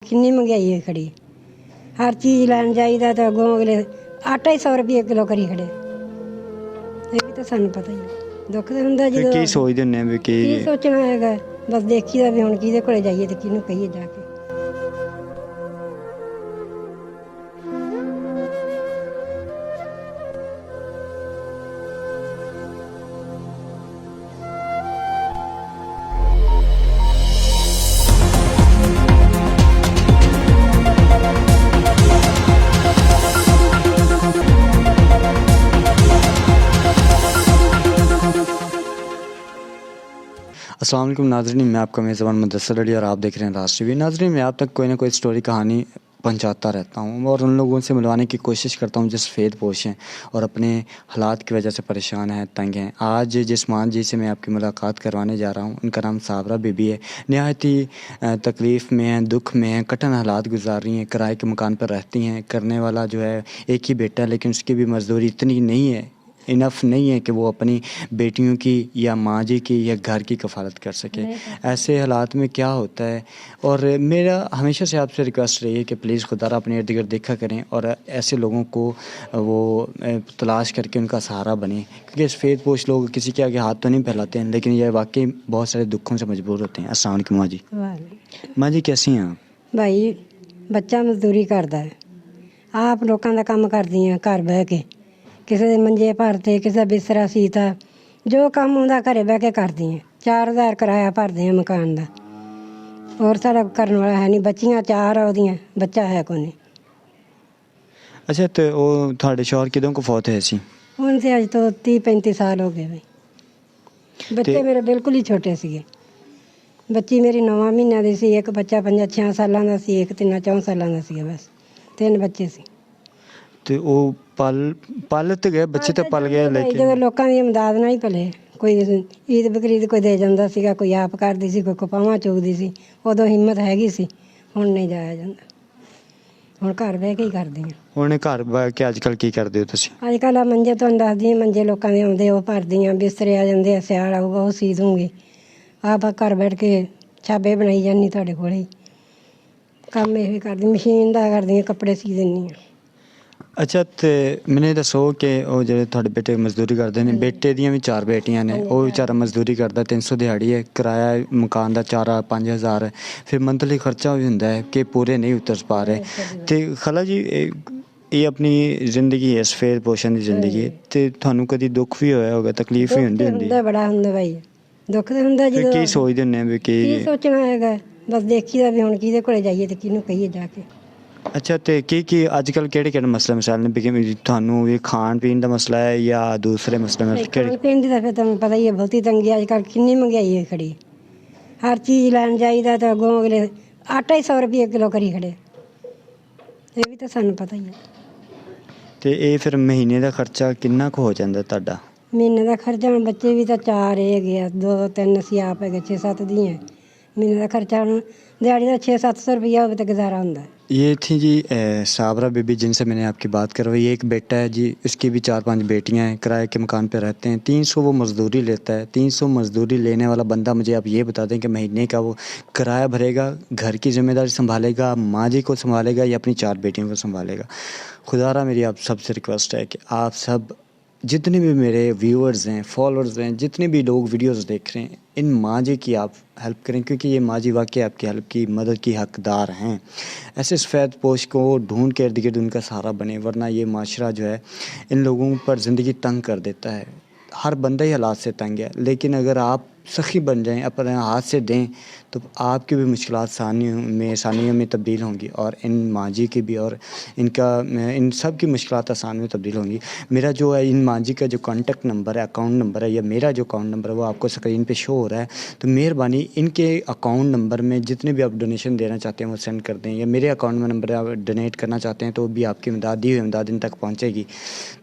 कितनी महंगाई है खड़ी, हर चीज़ लैन जाइदा तो अगों अगले आटा ही 100 रुपये किलो करी खड़े। ये भी तो सानू पता ही है। दुख तो हुंदा ਫਿਰ ਜਦੋਂ ਕੀ ਸੋਚਦੇ ਹੁੰਦੇ ਆ ਵੀ ਕੀ ਕਿ ਸੋਚਣਾ ਹੈਗਾ, ਬਸ ਦੇਖੀਦਾ ਵੀ ਹੁਣ ਕਿਹਦੇ ਕੋਲੇ ਜਾਈਏ ਤੇ ਕਿਹਨੂੰ ਕਹੀਏ ਜਾ ਕੇ। अस्सलाम वालेकुम नाज़रीन, मैं आपका मेज़बान मुदस्सिर अली और आप देख रहे हैं राज टीवी। नाज़रीन, मैं आप तक कोई ना कोई स्टोरी कहानी पहुंचाता रहता हूं और उन लोगों से मिलवाने की कोशिश करता हूं जो सफ़ेद पोश हैं और अपने हालात की वजह से परेशान हैं, तंग हैं। आज जिस मां जी से मैं आपकी मुलाकात करवाने जा रहा हूं, उनका नाम साबरा बीबी है। नहायत ही तकलीफ़ में हैं, दुख में हैं, कठिन हालात गुजार रही हैं, किराए के मकान पर रहती हैं। करने वाला जो है एक ही बेटा है, लेकिन उसकी भी मज़दूरी इतनी नहीं है, इनफ नहीं है कि वो अपनी बेटियों की या माँ जी की या घर की कफ़ालत कर सके। ऐसे हालात में क्या होता है, और मेरा हमेशा से आपसे रिक्वेस्ट रही है कि प्लीज़ खुदा अपने इर्द गिर्द देखा करें और ऐसे लोगों को वो तलाश करके उनका सहारा बने, क्योंकि सफ़ेद पोश लोग किसी के आगे हाथ तो नहीं फैलाते हैं, लेकिन ये वाकई बहुत सारे दुखों से मजबूर होते हैं। अस्सलाम वालेकुम माँ जी। माँ जी कैसी हैं आप? भाई ਬੱਚਾ ਮਜ਼ਦੂਰੀ ਕਰਦਾ ਹੈ, ਆਪ ਲੋਕਾਂ ਦਾ ਕੰਮ ਕਰਦੀ ਆ ਘਰ ਬਹਿ ਕੇ, ਕਿਸੇ ਦੇ ਮੰਜੇ ਭਰਤੇ, ਕਿਸੇ ਦਾ ਬਿਸਤਰਾ ਸੀਤਾ, ਜੋ ਕੰਮ ਆਉਂਦਾ ਘਰੇ ਬਹਿ ਕੇ ਕਰਦੀ ਆ। 4000 ਕਿਰਾਇਆ ਭਰਦੇ ਆ ਮਕਾਨ ਦਾ, ਹੋਰ ਸਾਡਾ ਕਰਨ ਵਾਲਾ ਹੈ ਨਹੀਂ। ਬੱਚੀਆਂ 4 ਆ ਉਹਦੀਆਂ, ਬੱਚਾ ਹੈ ਕੋਈ ਨਹੀਂ। ਅੱਛਾ, ਤੇ ਉਹ ਤੁਹਾਡੇ ਸ਼ੌਹਰ ਕਿਦੋਂ ਕੋ ਫੌਤ ਹੋਏ ਸੀ? ਹੁਣ ਤੇ ਅੱਜ ਤੋਂ 30-35 ਸਾਲ ਹੋ ਗਏ ਬਈ। ਬੱਚੇ ਮੇਰੇ ਬਿਲਕੁਲ ਹੀ ਛੋਟੇ ਸੀਗੇ। ਬੱਚੀ ਮੇਰੀ 9 ਮਹੀਨਿਆਂ ਦੀ ਸੀ, ਇੱਕ ਬੱਚਾ 5-6 ਸਾਲਾਂ ਦਾ ਸੀ, ਇੱਕ 3-4 ਸਾਲਾਂ ਦਾ ਸੀਗਾ। ਬਸ 3 ਬੱਚੇ ਸੀ। ਤੇ ਉਹ ਪਲ ਤੇ ਗਏ ਬੱਚੇ, ਤਾਂ ਪਲ ਗਏ, ਲੇਕਿਨ ਜਦੋਂ ਲੋਕਾਂ ਦੀ ਇਮਦਾਦ ਨਾਲ ਹੀ ਪਲੇ। ਕੋਈ ਈਦ ਬਕਰੀਦ ਕੋਈ ਦੇ ਜਾਂਦਾ ਸੀਗਾ, ਕੋਈ ਆਪ ਕਰਦੀ ਸੀ, ਕੋਈ ਕਪਾਵਾਂ ਚੁਗਦੀ ਸੀ। ਉਦੋਂ ਹਿੰਮਤ ਹੈਗੀ ਸੀ, ਹੁਣ ਨਹੀਂ ਜਾਇਆ ਜਾਂਦਾ। ਹੁਣ ਘਰ ਬਹਿ ਕੇ ਹੀ ਕਰਦੀ ਹਾਂ। ਹੁਣ ਘਰ ਬਹਿ ਕੇ ਅੱਜ ਕੱਲ੍ਹ ਕੀ ਕਰਦੇ ਹੋ ਤੁਸੀਂ? ਅੱਜ ਕੱਲ੍ਹ ਮੰਜੇ ਤੁਹਾਨੂੰ ਦੱਸਦੀ ਹਾਂ, ਮੰਜੇ ਲੋਕਾਂ ਦੇ ਆਉਂਦੇ ਉਹ ਭਰਦੀ ਹਾਂ, ਬਿਸਤਰੇ ਆ ਜਾਂਦੇ ਆ, ਸਿਆਲ ਆਊਗਾ ਉਹ ਸੀ ਦੂੰਗੀ। ਆਪ ਘਰ ਬੈਠ ਕੇ ਛਾਬੇ ਬਣਾਈ ਜਾਂਦੀ ਤੁਹਾਡੇ ਕੋਲ ਹੀ। ਕੰਮ ਇਹ ਵੀ ਕਰਦੀ, ਮਸ਼ੀਨ ਦਾ ਕਰਦੀ ਹਾਂ, ਕੱਪੜੇ ਸੀ ਦਿੰਦੀ ਹਾਂ। ਅੱਛਾ, ਤੇ ਮੈਨੂੰ ਦੱਸੋ ਕਿ ਉਹ ਜਿਹੜੇ ਤੁਹਾਡੇ ਬੇਟੇ ਮਜ਼ਦੂਰੀ ਕਰਦੇ ਨੇ, ਬੇਟੇ ਦੀਆਂ ਵੀ 4 ਬੇਟੀਆਂ ਨੇ, ਉਹ ਵਿਚਾਰਾ ਮਜ਼ਦੂਰੀ ਕਰਦਾ, 300 ਦਿਹਾੜੀ ਹੈ, ਕਿਰਾਇਆ ਮਕਾਨ ਦਾ 4-5 ਹਜ਼ਾਰ, ਫਿਰ ਮੰਥਲੀ ਖਰਚਾ ਵੀ ਹੁੰਦਾ ਹੈ ਕਿ ਪੂਰੇ ਨਹੀਂ ਉਤਰ ਪਾ ਰਹੇ। ਤੇ ਖਲਾ ਜੀ, ਇਹ ਆਪਣੀ ਜ਼ਿੰਦਗੀ ਹੈ, ਸਫੇਦ ਪੋਸ਼ਣ ਦੀ ਜ਼ਿੰਦਗੀ, ਤੇ ਤੁਹਾਨੂੰ ਕਦੀ ਦੁੱਖ ਵੀ ਹੋਇਆ ਹੋਗਾ, ਤਕਲੀਫ ਵੀ ਹੁੰਦੀ? ਹੁੰਦਾ ਬੜਾ ਹੁੰਦਾ ਭਾਈ, ਦੁੱਖ ਤਾਂ ਹੁੰਦਾ। ਜਦੋਂ ਕੀ ਸੋਚਦੇ ਹੁੰਦੇ ਵੀ ਕੀ ਸੋਚਣਾ ਹੈਗਾ, ਬਸ ਦੇਖੀਦਾ ਵੀ ਹੁਣ ਕਿਹਦੇ ਕੋਲੇ ਜਾਈਏ ਤੇ ਕਿਹਨੂੰ ਕਹੀਏ ਜਾ ਕੇ। ਅੱਛਾ, ਤੇ ਕੀ ਅੱਜ ਕੱਲ੍ਹ ਕਿਹੜੇ ਮਸਲੇ ਮਸਾਇਲ ਨੇ? ਵੀ ਤੁਹਾਨੂੰ ਵੀ ਖਾਣ ਪੀਣ ਦਾ ਮਸਲਾ ਹੈ ਜਾਂ ਦੂਸਰੇ ਮਸਲੇ? ਖਾਣ ਪੀਣ ਦੀ ਤਾਂ ਫਿਰ ਤੁਹਾਨੂੰ ਪਤਾ ਹੀ ਹੈ, ਬਹੁਤੀ ਤੰਗੀ ਅੱਜ ਕੱਲ੍ਹ ਕਿੰਨੀ ਮਹਿੰਗਾਈ ਹੈ ਖੜੀ। ਹਰ ਚੀਜ਼ ਲੈਣ ਜਾਈਦਾ ਤਾਂ ਅੱਗੋਂ ਅਗਲੇ ਆਟਾ ਹੀ 100 ਰੁਪਏ ਕਿਲੋ ਕਰੀ ਖੜੇ। ਇਹ ਵੀ ਤਾਂ ਸਾਨੂੰ ਪਤਾ ਹੀ ਹੈ। ਤੇ ਇਹ ਫਿਰ ਮਹੀਨੇ ਦਾ ਖਰਚਾ ਕਿੰਨਾ ਕੁ ਹੋ ਜਾਂਦਾ ਤੁਹਾਡਾ? ਮਹੀਨੇ ਦਾ ਖਰਚਾ ਹੁਣ ਬੱਚੇ ਵੀ ਤਾਂ 4 ਹੈਗੇ ਆ, 2-3 ਅਸੀਂ ਆਪ ਹੈਗੇ, 6-7 ਦੀਆਂ। ਮਹੀਨੇ ਦਾ ਖਰਚਾ ਹੁਣ ਦਿਹਾੜੀ ਦਾ 600-700 रुपया होवे तो गुजारा होता है। ये थी जी साबरा बीबी, जिनसे मैंने आपकी बात करवाई। एक बेटा है जी, इसकी भी 4-5 बेटियां हैं, किराए के मकान पे रहते हैं। 300 वो मज़दूरी लेता है। 300 मज़दूरी लेने वाला बंदा, मुझे आप ये बता दें कि महीने का वो किराया भरेगा, घर की ज़िम्मेदारी संभालेगा, माँ जी को संभालेगा या अपनी 4 बेटियों को संभालेगा? खुदारा मेरी आप सबसे रिक्वेस्ट है कि आप सब जितने भी मेरे व्यूअर्स हैं, फॉलोअर्स हैं, जितने भी लोग वीडियोस देख रहे हैं, इन माँ जी की आप हेल्प करें, क्योंकि ये माँ जी वाकई आपकी हेल्प की, मदद की हकदार हैं। ऐसे सफ़ेद पोश को ढूंढ के इर्द गिर्द उनका सहारा बने, वरना ये माशरा जो है इन लोगों पर ज़िंदगी तंग कर देता है। हर बंदा ही हालात से तंग है, लेकिन अगर आप सखी बन जाएं, अपने हाथ से दें, तो आपकी भी मुश्किलात आसानियों में तब्दील होंगी, और इन माँ जी की भी, और इन सब की मुश्किलात आसानी में तब्दील होंगी। मेरा जो है इन माँ जी का जो कॉन्टेक्ट नंबर है, अकाउंट नंबर है, या मेरा जो अकाउंट नंबर है, वो आपको स्क्रीन पे शो हो रहा है। तो मेहरबानी इनके अकाउंट नंबर में जितने भी आप डोनेशन देना चाहते हैं वो सेंड कर दें, या मेरे अकाउंट में नंबर आप डोनेट करना चाहते हैं तो भी आपकी इमदाद, दी हुई इमदाद इन तक पहुँचेगी।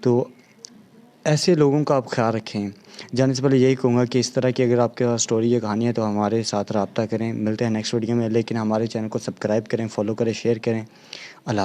तो ऐसे लोगों का आप ख्याल रखें। जाने से पहले यही कहूँगा कि इस तरह की अगर आपके पास स्टोरी या कहानी है तो हमारे साथ रब्ता करें। मिलते हैं नेक्स्ट वीडियो में, लेकिन हमारे चैनल को सब्सक्राइब करें, फॉलो करें, शेयर करें। अल्लाह हाफ़िज़।